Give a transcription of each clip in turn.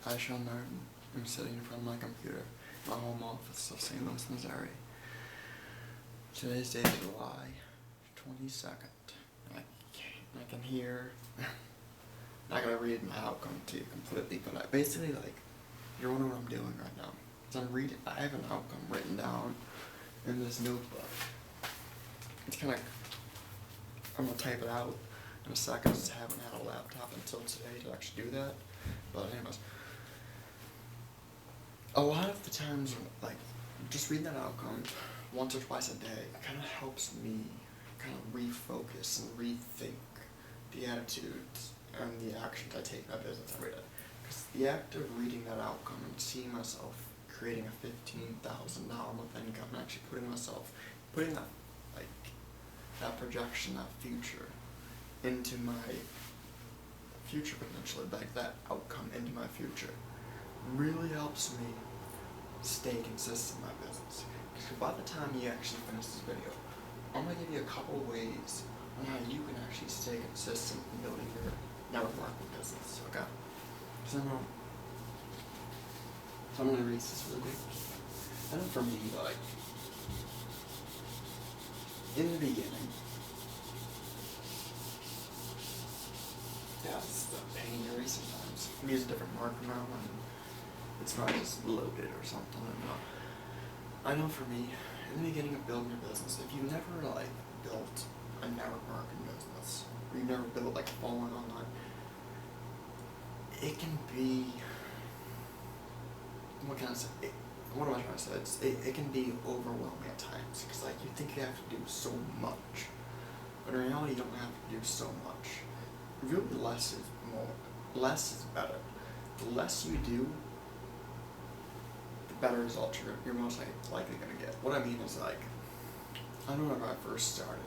I, Sean Martin, am sitting in front of my computer, my home office of St. Louis, Missouri. Today's date is July 22nd. I can hear, not gonna read my outcome to you completely, but you're wondering what I'm doing right now. I have an outcome written down in this notebook. It's I'm gonna type it out in a second. I just haven't had a laptop until today to actually do that. But anyways, a lot of the times, just reading that outcome once or twice a day, it kind of helps me kind of refocus and rethink the attitudes and the actions I take in my business every day. Because the act of reading that outcome and seeing myself creating a $15,000 month income and actually putting that projection, that future into my future potentially, that outcome into my future, really helps me stay consistent in my business. Because by the time you actually finish this video, I'm going to give you a couple ways on how you can actually stay consistent in building your network marketing business, okay? So I'm going to read this really quick. And for me, in the beginning, it's the pain to read sometimes. I'm using a different marker now, and it's not just loaded or something. I know for me, in the beginning of building your business, if you never built a network marketing business, or you never built a following online, it can be, what am I trying to say? It can be overwhelming at times, because you think you have to do so much, but in reality you don't have to do so much. Really, less is better. The less you do, the better results you're most likely going to get. What I mean is, I know whenever I first started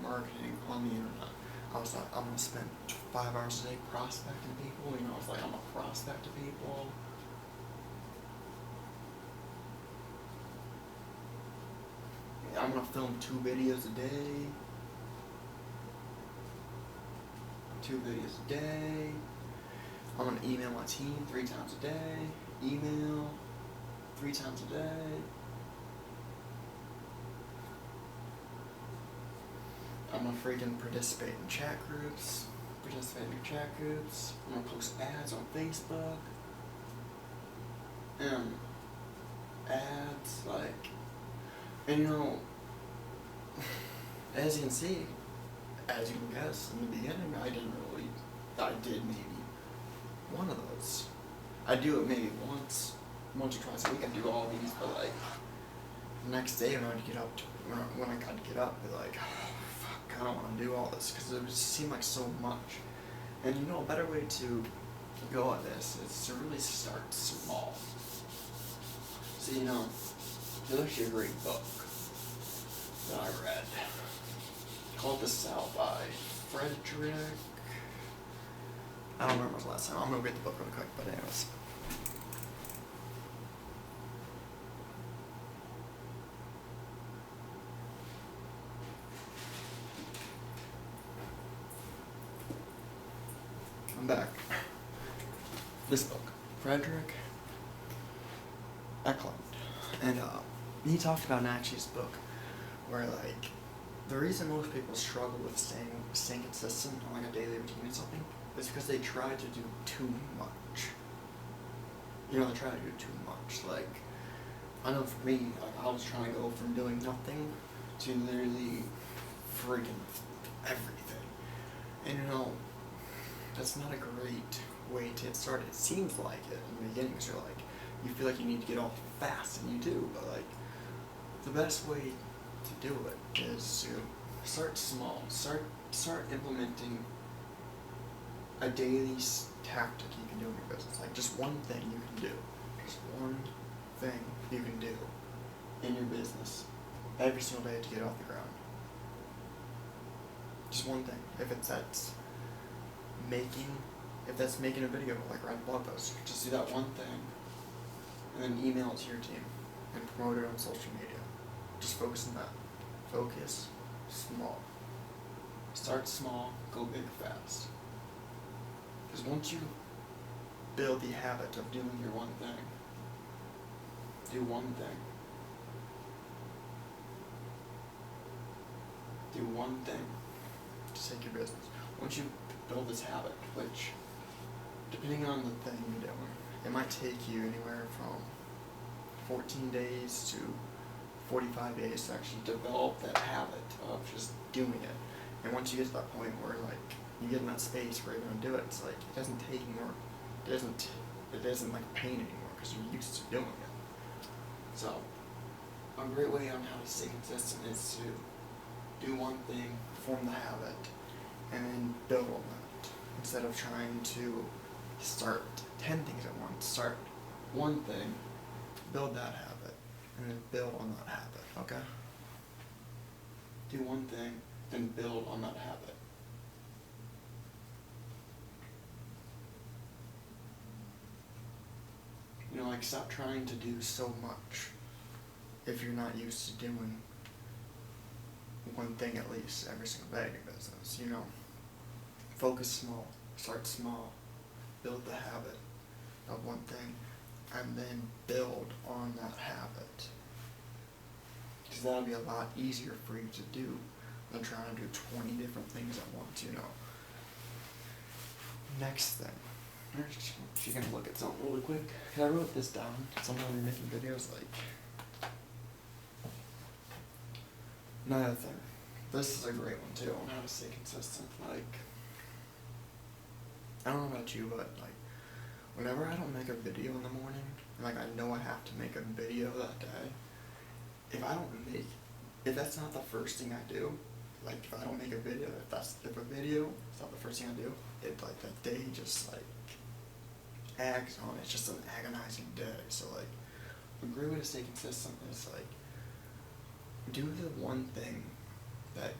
marketing on the internet, I was I'm going to spend 5 hours a day prospecting people. I was I'm going to prospect to people. I'm going to film 2 videos a day. 2 videos a day. I'm going to email my team 3 times a day. Email 3 times a day. I'm going to freaking participate in chat groups. I'm going to post ads on Facebook. And ads, and as you can see, as you can guess, in the beginning, I did maybe one of those. I do it maybe once or twice a week. I do all these, but the next day when I got to get up, I'd be oh, fuck, I don't want to do all this, because it would just seem like so much. And a better way to go at this is to really start small. So there's actually a great book that I read called The Cell by Frederick. I don't remember the last time. I'm gonna read the book really quick, but anyways. I'm back. This book, Frederick Eklund, and he talked about actually his book where the reason most people struggle with staying consistent on a daily routine or something is because they try to do too much. They try to do too much. I know for me, I was trying to go from doing nothing to literally freaking everything. And that's not a great way to get started. It seems like it in the beginning, so you feel like you need to get off fast, and you do, but the best way to do it is to start small. Start implementing a daily tactic you can do in your business. Just one thing you can do. Just one thing you can do in your business every single day to get off the ground. Just one thing. If that's making a video, write a blog post, just do that one thing, and then email it to your team and promote it on social media. Just focus on that. Focus small. Start small, go big fast. Because once you build the habit of doing your one thing. Do one thing. Do one thing to take your business. Once you build this habit, which, depending on the thing you're doing, it might take you anywhere from 14 days to 45 days to actually develop that habit of just doing it. And once you get to that point where like you get in that space where you're gonna do it, it's like it doesn't take anymore. It isn't like pain anymore because you're used to doing it. So a great way on how to stay consistent is to do one thing, form the habit, and then build on that. Instead of trying to start 10 things at once, start one thing, build that habit, and then build on that habit, okay? Do one thing, then build on that habit. You know, like stop trying to do so much if you're not used to doing one thing at least every single day in your business, you know? Focus small, start small, build the habit of one thing, and then build on that habit. Because that'll be a lot easier for you to do than trying to do 20 different things at once, you know? Next thing, if you can look at something really quick, I wrote this down. Sometimes when you're making videos, like, another thing, this is a great one too on how to stay consistent. Like, I don't know about you, but like, whenever I don't make a video in the morning, and like I know I have to make a video that day, if that's not the first thing I do, like if I don't make a video, if a video is not the first thing I do, it like that day just like ags on. It's just an agonizing day. So like, a great way to stay consistent is like, do the one thing that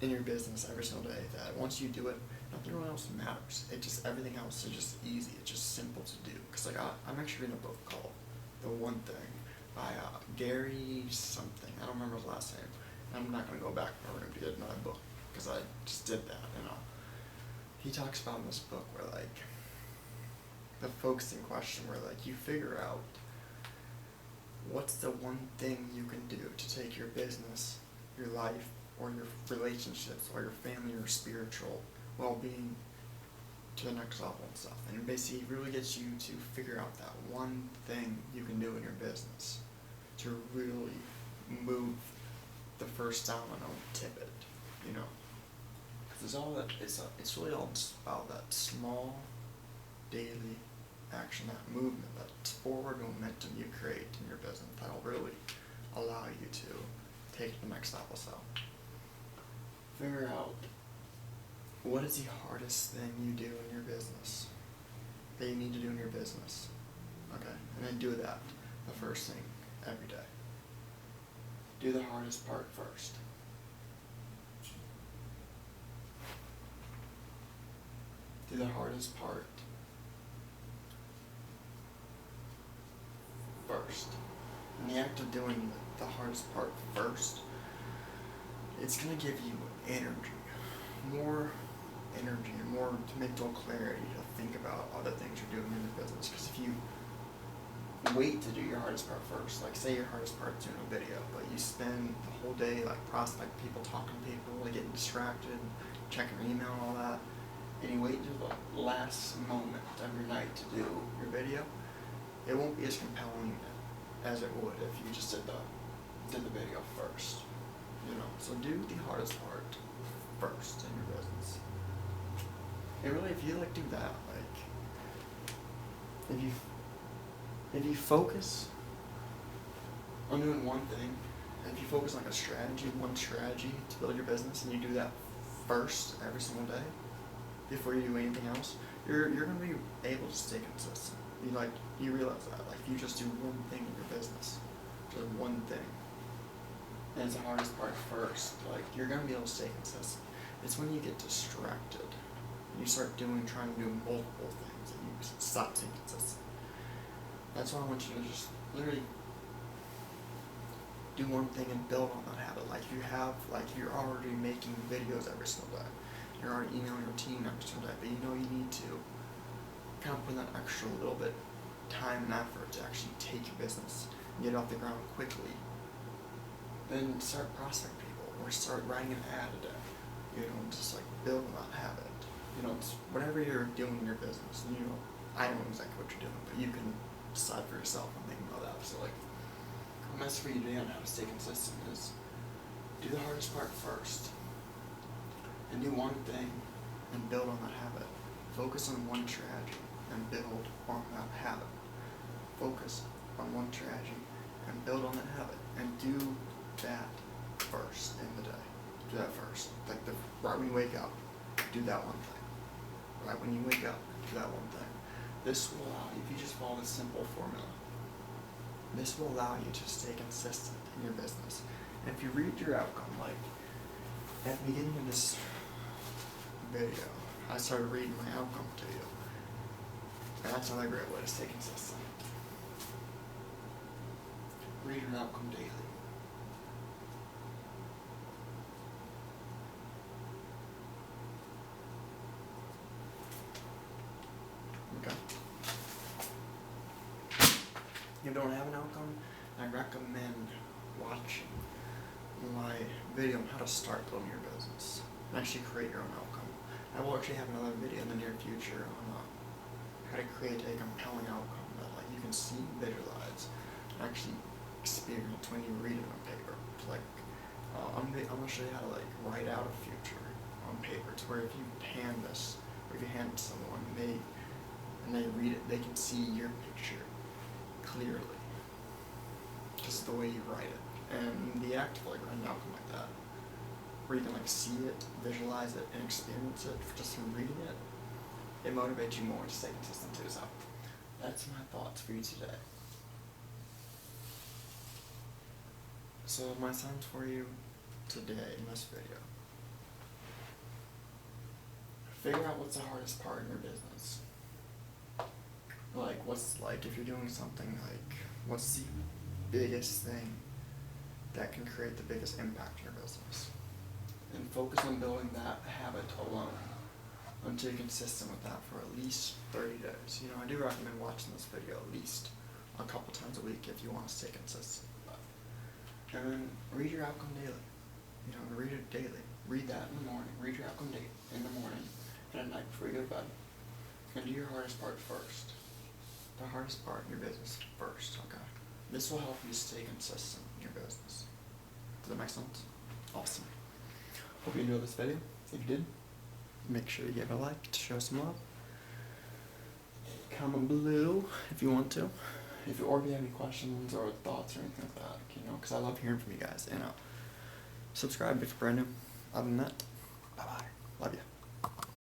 in your business every single day that once you do it, nothing else matters. Everything else is just easy. It's just simple to do. Cause like I'm actually reading a book called The One Thing by Gary something. I don't remember his last name. I'm not gonna go back and read to get another book because I just did that. You know, he talks about in this book where like the focusing question where like you figure out what's the one thing you can do to take your business, your life, or your relationships, or your family, or spiritual well-being to the next level and stuff. And it basically really gets you to figure out that one thing you can do in your business to really move the first domino, tip it, you know. Because it's really all about that small daily action, that movement, that forward momentum you create in your business that'll really allow you to take it to the next level. So figure out what is the hardest thing you do in your business that you need to do in your business, okay? And then do that the first thing every day. Do the hardest part first. Do the hardest part first. In the act of doing the hardest part first, it's going to give you more energy and more mental clarity to think about other things you're doing in your business. Because if you wait to do your hardest part first, like say your hardest part is doing a video, but you spend the whole day like prospecting people, talking to people, like getting distracted, checking your email and all that, and you wait until the last moment of your night to do your video, it won't be as compelling as it would if you just did the video first. You know, so do the hardest part first in your business. And really, if you like do that, like if you focus on doing one thing, and if you focus on one strategy to build your business, and you do that first every single day before you do anything else, you're gonna be able to stay consistent. You realize that, like, if you just do one thing in your business, just one thing, and it's the hardest part first, like, you're gonna be able to stay consistent. It's when you get distracted and you start trying to do multiple things and you stop staying consistent. That's why I want you to just literally do one thing and build on that habit. Like you're already making videos every single day. You're already emailing your team every single day, but you know you need to kind of put in that extra little bit time and effort to actually take your business and get it off the ground quickly, then start prospecting people or start writing an ad a day. Just like build on that habit. It's whatever you're doing in your business. I don't know exactly what you're doing, but you can decide for yourself and think about that. So like, a message for you today on how to stay consistent is do the hardest part first, and do one thing and build on that habit. Focus on one strategy and build on that habit. Focus on one strategy and build on that habit, and do that first in the day. Do that first. Like right when you wake up, do that one thing. Right when you wake up, do that one thing. This will allow you, if you just follow this simple formula, this will allow you to stay consistent in your business. And if you read your outcome, like at the beginning of this video, I started reading my outcome to you. And that's another great way to stay consistent. Read your outcome daily. Okay. If you don't have an outcome, I recommend watching my video on how to start building your business and actually create your own outcome. I will actually have another video in the near future on how to create a compelling outcome that you can see, visualize, and actually experience when you read it on paper. I'm gonna show you how to write out a future on paper. It's where if you hand this, or if you hand it to someone, and they read it, they can see your picture clearly, just the way you write it. And the act of writing an outcome like that, where you can see it, visualize it, and experience it just from reading it, it motivates you more to stay consistent too. So that's my thoughts for you today. So my signs for you today in this video: figure out what's the hardest part in your business. What's if you're doing something, what's the biggest thing that can create the biggest impact in your business, and focus on building that habit alone until you're consistent with that for at least 30 days. I do recommend watching this video at least a couple times a week if you want to stay consistent. And then read your outcome daily. Read it daily. Read that in the morning. Read your outcome date in the morning and at night before you go to bed. And do your hardest part first. The hardest part in your business first, okay? This will help you stay consistent in your business. Does that make sense? Awesome. Hope you enjoyed this video. If you did, make sure you give it a like to show some love. Comment below if you want to. Or if you have any questions or thoughts or anything like that, because I love hearing from you guys. And subscribe if you're brand new. Other than that, bye-bye. Love you.